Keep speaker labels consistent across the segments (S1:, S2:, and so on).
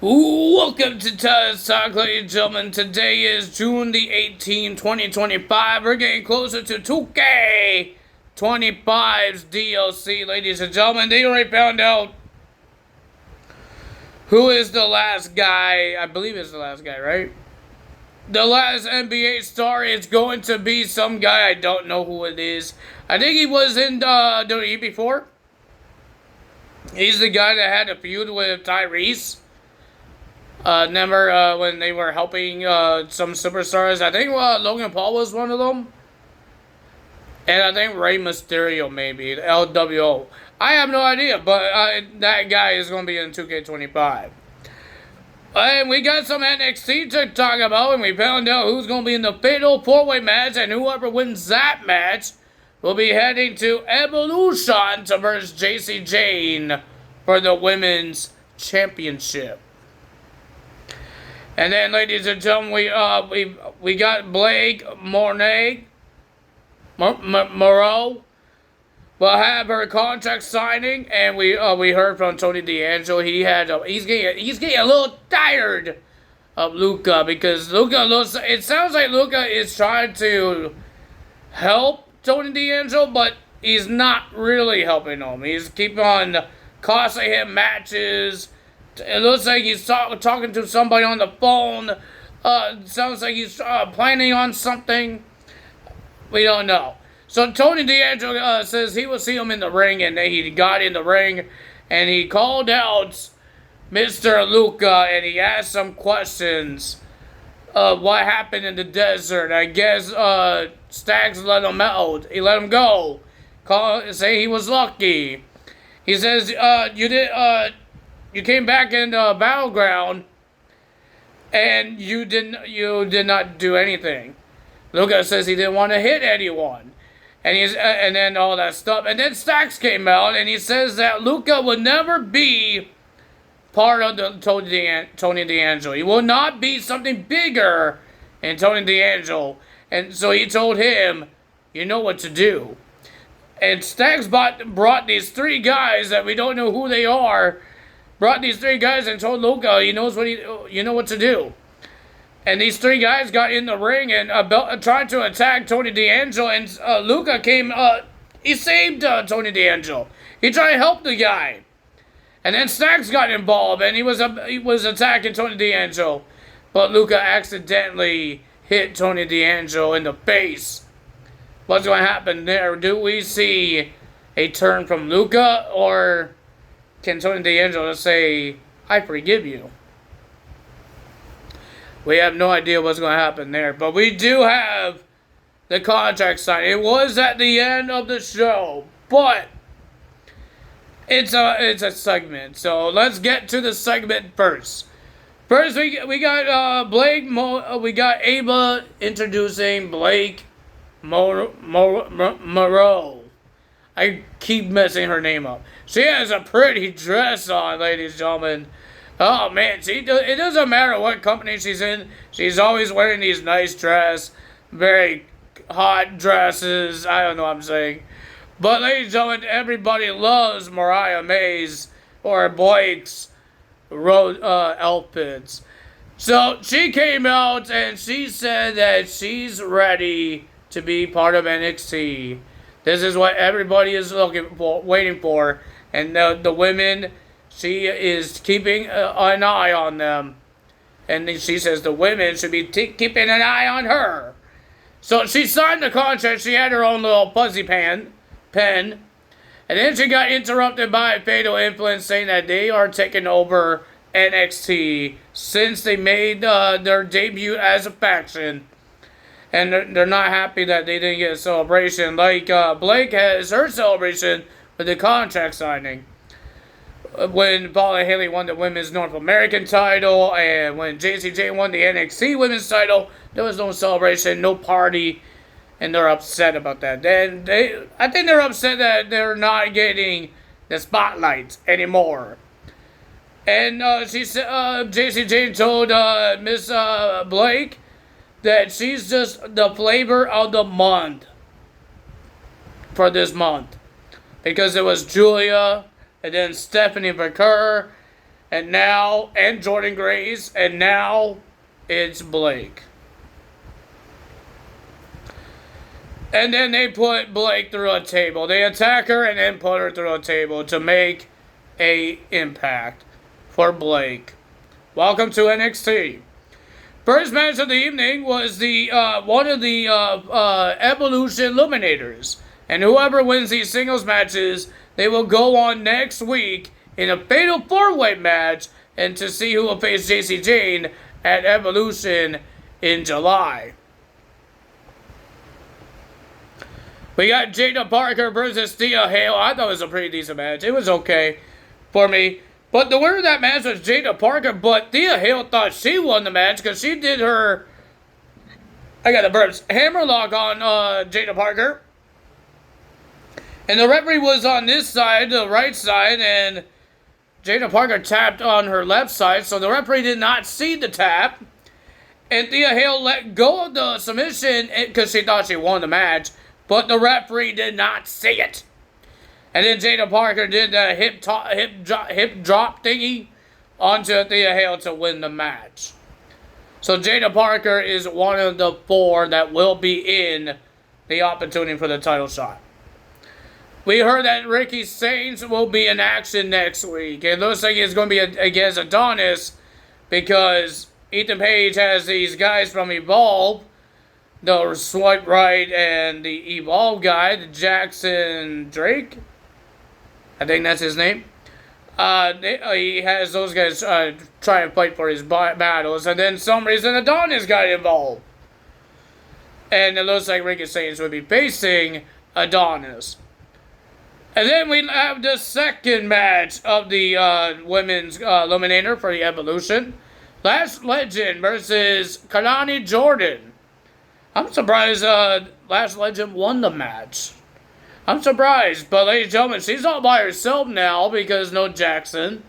S1: Welcome to Taz Talk, ladies and gentlemen. Today is June the 18th, 2025. We're getting closer to 2K25's DLC, ladies and gentlemen. They already found out who is the last guy. I believe it's the last guy, right? The last NBA star is going to be some guy. I don't know who it is. I think he was in WWE before. He's the guy that had a feud with Tyrese. Remember when they were helping some superstars? I think Logan Paul was one of them. And I think Rey Mysterio maybe, LWO. I have no idea, but that guy is going to be in 2K25. And we got some NXT to talk about, and we found out who's going to be in the fatal four-way match, and whoever wins that match will be heading to Evolution to versus JC Jane for the Women's Championship. And then, ladies and gentlemen, we got Blake Moreau. Will have her contract signing, and we heard from Tony D'Angelo he's getting a little tired of Luca, because it sounds like Luca is trying to help Tony D'Angelo, but he's not really helping him. He's keeping on costing him matches. It looks like he's talking to somebody on the phone. Sounds like he's planning on something. We don't know. So Tony D'Angelo says he will see him in the ring, and he got in the ring, and he called out Mr. Luca, and he asked some questions. What happened in the desert? I guess Staggs let him out. He let him go. Say he was lucky. He says you came back in the battleground, and you did not do anything. Luca says he didn't want to hit anyone. And then all that stuff. And then Stacks came out, and he says that Luca would never be part of the Tony D'Angelo. He will not be something bigger in Tony D'Angelo. And so he told him, you know what to do. And Stacks brought these three guys that we don't know who they are. Brought these three guys and told Luca you know what to do. And these three guys got in the ring and tried to attack Tony D'Angelo, and Luca came. He saved Tony D'Angelo. He tried to help the guy, and then Stacks got involved, and he was attacking Tony D'Angelo, but Luca accidentally hit Tony D'Angelo in the face. What's going to happen there? Do we see a turn from Luca, or can Tony D'Angelo say, "I forgive you"? We have no idea what's going to happen there. But we do have the contract signed. It was at the end of the show. But it's a segment. So let's get to the segment first. First, we got we got Ava introducing Blake Moreau. I keep messing her name up. She has a pretty dress on, ladies and gentlemen. Oh man, it doesn't matter what company she's in. She's always wearing these nice dresses, very hot dresses. I don't know what I'm saying. But ladies and gentlemen, everybody loves Mariah May's or Blake's outfits. So she came out and she said that she's ready to be part of NXT. This is what everybody is waiting for. And the women, she is keeping an eye on them. And then she says the women should be keeping an eye on her. So she signed the contract. She had her own little fuzzy pen. And then she got interrupted by Fatal Influence saying that they are taking over NXT since they made their debut as a faction. And they're not happy that they didn't get a celebration. Like Blake has her celebration with the contract signing. When Paula Haley won the Women's North American title, and when JCJ won the NXT Women's title, there was no celebration, no party, and they're upset about that. I think they're upset that they're not getting the spotlight anymore. And she said, JCJ told Miss Blake that she's just the flavor of the month for this month, because it was Julia, and then Stephanie Vaquer, and Jordan Grace, and now it's Blake. And then they put Blake through a table. They attack her and then put her through a table to make a impact for Blake. Welcome to NXT. First match of the evening was the one of the Evolution Eliminators. And whoever wins these singles matches, they will go on next week in a fatal 4-way match and to see who will face JC Jane at Evolution in July. We got Jada Parker versus Thea Hale. I thought it was a pretty decent match. It was okay for me. But the winner of that match was Jada Parker, but Thea Hale thought she won the match because she did her, I got the burps, hammerlock on Jada Parker. And the referee was on this side, the right side, and Jada Parker tapped on her left side, so the referee did not see the tap. And Thea Hale let go of the submission because she thought she won the match, but the referee did not see it. And then Jada Parker did the hip drop thingy onto Thea Hale to win the match. So Jada Parker is one of the 4 that will be in the opportunity for the title shot. We heard that Ricky Saints will be in action next week. It looks like it's going to be against Adonis because Ethan Page has these guys from Evolve, the Swipe Right and the Evolve guy, the Jackson Drake. I think that's his name. He has those guys try and fight for his battles, and then some reason Adonis got involved. And it looks like Ricky Saints would be facing Adonis. And then we have the second match of the women's eliminator for the Evolution. Lash Legend versus Kalani Jordan. I'm surprised Lash Legend won the match. I'm surprised, but ladies and gentlemen, she's all by herself now because no Jackson.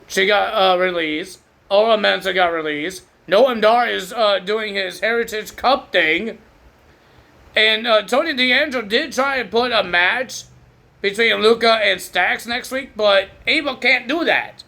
S1: She got released. Ola Mensa got released. Noam Dar is doing his Heritage Cup thing. And Tony D'Angelo did try and put a match between Luca and Stax next week, but Abel can't do that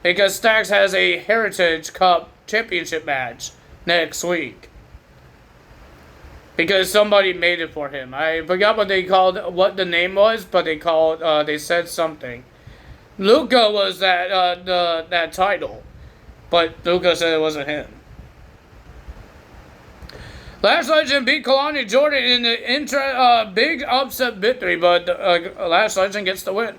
S1: because Stax has a Heritage Cup championship match next week. Because somebody made it for him. I forgot what the name was, but they said something. Luca was that title, but Luca said it wasn't him. Lash Legend beat Kalani Jordan in the big upset victory, but Lash Legend gets the win.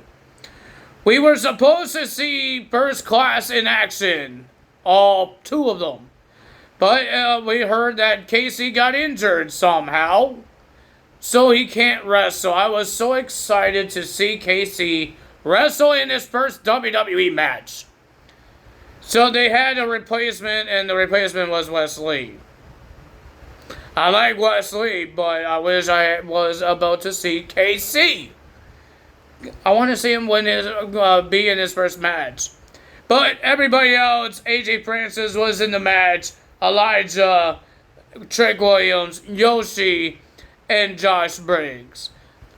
S1: We were supposed to see First Class in action, all 2 of them. But we heard that Casey got injured somehow, so he can't wrestle. I was so excited to see Casey wrestle in his first WWE match. So they had a replacement, and the replacement was Wesley. I like Wesley, but I wish I was about to see Casey. I want to see him be in his first match. But everybody else, AJ Francis was in the match. Elijah, Trick Williams, Yoshi, and Josh Briggs.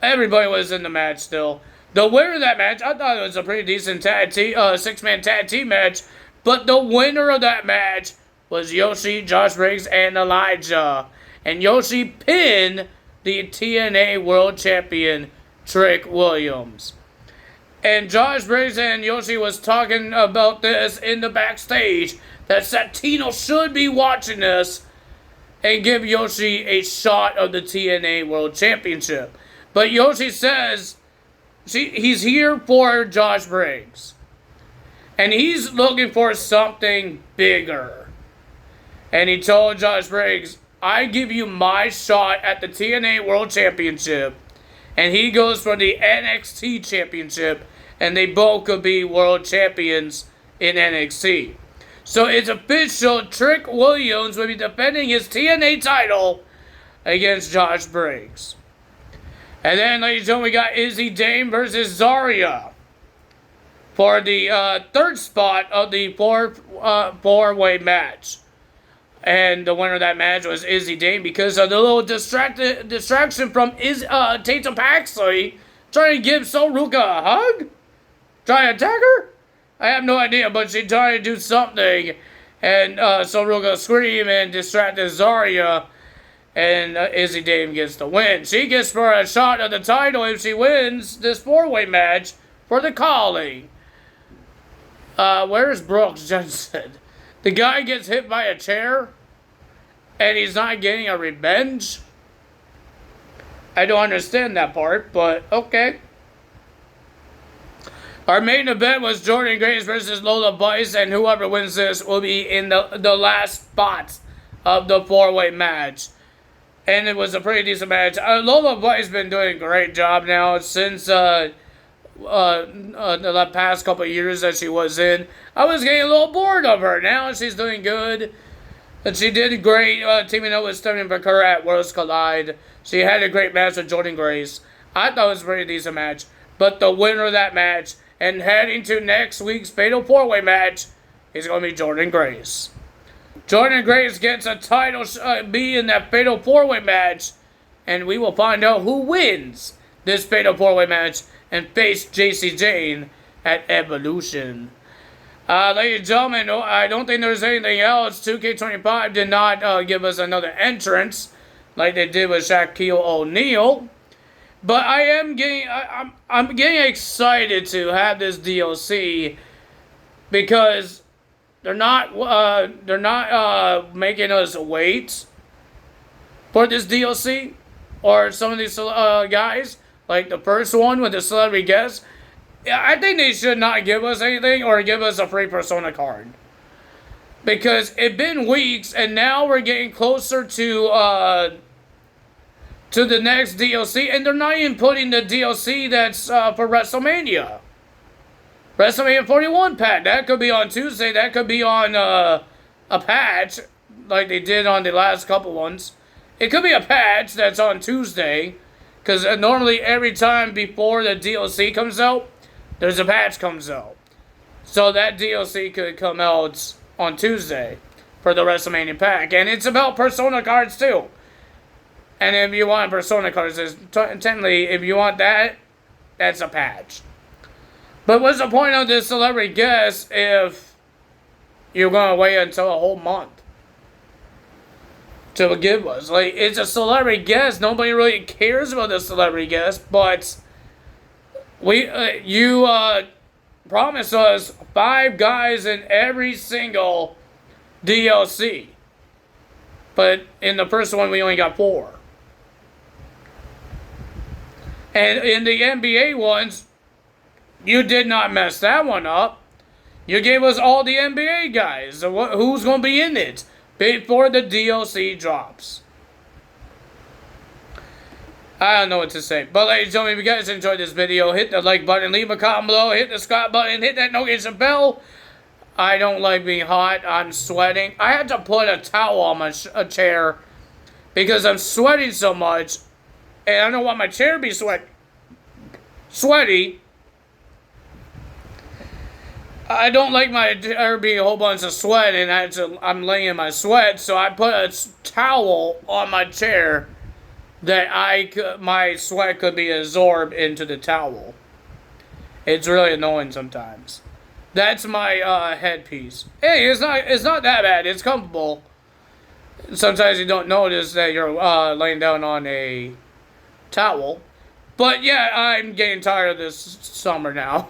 S1: Everybody was in the match still. The winner of that match, I thought it was a pretty decent 6-man tag team match. But the winner of that match was Yoshi, Josh Briggs, and Elijah. And Yoshi pinned the TNA World Champion, Trick Williams. And Josh Briggs and Yoshi was talking about this in the backstage. That Santino should be watching this and give Yoshi a shot of the TNA World Championship. But Yoshi says he's here for Josh Briggs. And he's looking for something bigger. And he told Josh Briggs, I give you my shot at the TNA World Championship. And he goes for the NXT Championship. And they both could be world champions in NXT. So it's official, Trick Williams will be defending his TNA title against Josh Briggs. And then, ladies and gentlemen, we got Izzy Dame versus Zarya for the third spot of the four-way match. And the winner of that match was Izzy Dame because of the little distraction from Tatum Paxley trying to give Sol Ruka a hug. Trying to attack her. I have no idea, but she tried to do something, and so we're gonna scream and distract Zarya, and Izzy Dame gets the win. She gets for a shot at the title if she wins this four-way match for the Collie. Where's Brooks Jensen? The guy gets hit by a chair, and he's not getting a revenge? I don't understand that part, but okay. Our main event was Jordynne Grace versus Lola Buys, and whoever wins this will be in the last spot of the four-way match. And it was a pretty decent match. Lola Buys been doing a great job now since the past couple of years that she was in. I was getting a little bored of her. Now she's doing good. And she did great teaming up with Stephanie McCurry at Worlds Collide. She had a great match with Jordynne Grace. I thought it was a pretty decent match. But the winner of that match and heading to next week's Fatal 4-Way match is going to be Jordynne Grace. Jordynne Grace gets a title be in that Fatal 4-Way match. And we will find out who wins this Fatal 4-Way match and face JC Jane at Evolution. Ladies and gentlemen, I don't think there's anything else. 2K25 did not give us another entrance like they did with Shaquille O'Neal. But I am getting, I'm getting excited to have this DLC because they're not making us wait for this DLC or some of these guys like the first one with the celebrity guest. I think they should not give us anything or give us a free Persona card. Because it's been weeks and now we're getting closer to the next DLC. And they're not even putting the DLC that's for WrestleMania. WrestleMania 41 patch. That could be on Tuesday. That could be on a patch like they did on the last couple ones. It could be a patch that's on Tuesday. Because normally every time before the DLC comes out, there's a patch comes out. So that DLC could come out on Tuesday for the WrestleMania pack. And it's about Persona cards too. And if you want Persona cards, technically, if you want that, that's a patch. But what's the point of this celebrity guest if you're going to wait until a whole month to give us? Like, it's a celebrity guest. Nobody really cares about the celebrity guest, but you promised us 5 guys in every single DLC. But in the first one, we only got 4. And in the NBA ones, you did not mess that one up. You gave us all the NBA guys. So who's going to be in it before the DLC drops? I don't know what to say. But ladies and gentlemen, if you guys enjoyed this video, hit the like button, leave a comment below, hit the subscribe button, hit that notification bell. I don't like being hot. I'm sweating. I had to put a towel on my chair because I'm sweating so much. And I don't want my chair to be sweaty. I don't like my chair being a whole bunch of sweat and I'm laying in my sweat. So I put a towel on my chair that my sweat could be absorbed into the towel. It's really annoying sometimes. That's my headpiece. Hey, it's not that bad. It's comfortable. Sometimes you don't notice that you're laying down on a towel. But yeah, I'm getting tired of this summer now.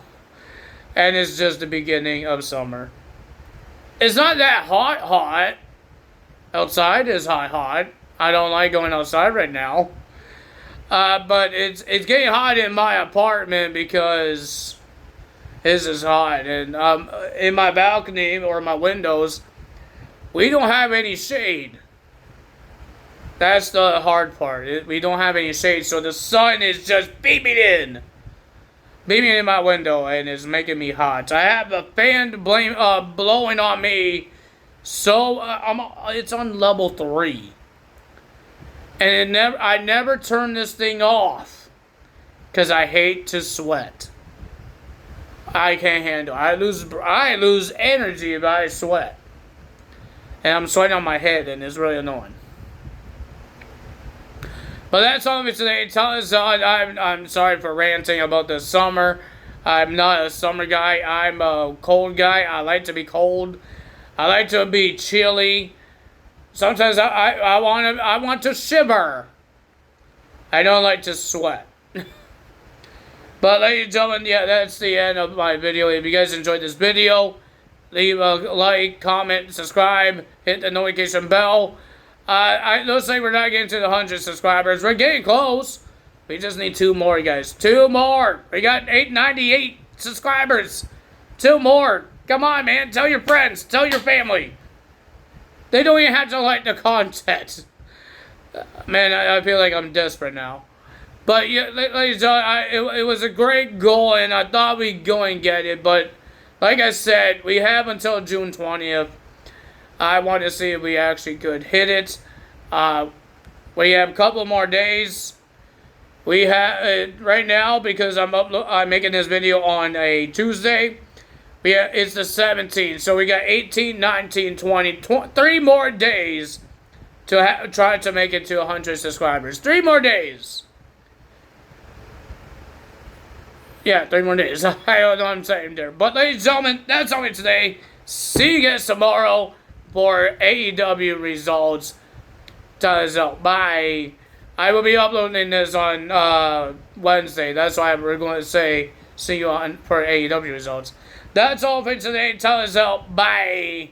S1: And it's just the beginning of summer. It's not that hot. Outside is hot. I don't like going outside right now. But it's getting hot in my apartment because this is hot. And in my balcony or my windows, we don't have any shade. That's the hard part. We don't have any shade, so the sun is just beaming in my window, and it's making me hot. I have a fan blowing on me, so it's on level 3. And I never turn this thing off because I hate to sweat. I can't handle it. I lose energy if I sweat. And I'm sweating on my head, and it's really annoying. But that's all of it today. I'm sorry for ranting about the summer. I'm not a summer guy. I'm a cold guy. I like to be cold. I like to be chilly. Sometimes I want to shiver. I don't like to sweat. But ladies and gentlemen, yeah, that's the end of my video. If you guys enjoyed this video, leave a like, comment, subscribe, hit the notification bell. It looks like we're not getting to the 100 subscribers. We're getting close. We just need 2 more, guys. 2 more. We got 898 subscribers. 2 more. Come on, man. Tell your friends. Tell your family. They don't even have to like the content. Man, I feel like I'm desperate now. But, yeah, ladies and gentlemen, it was a great goal, and I thought we'd go and get it. But, like I said, we have until June 20th. I want to see if we actually could hit it. We have a couple more days. We have right now, because I'm making this video on a Tuesday. It's the 17th, so we got 18, 19, 20, 3 more days to try to make it to 100 subscribers. 3 more days. Yeah, 3 more days. I don't know what I'm saying there. But ladies and gentlemen, that's all for today. See you guys tomorrow for AEW results. Bye. I will be uploading this on Wednesday. That's why we're going to say see you on for AEW results. That's all for today. Bye.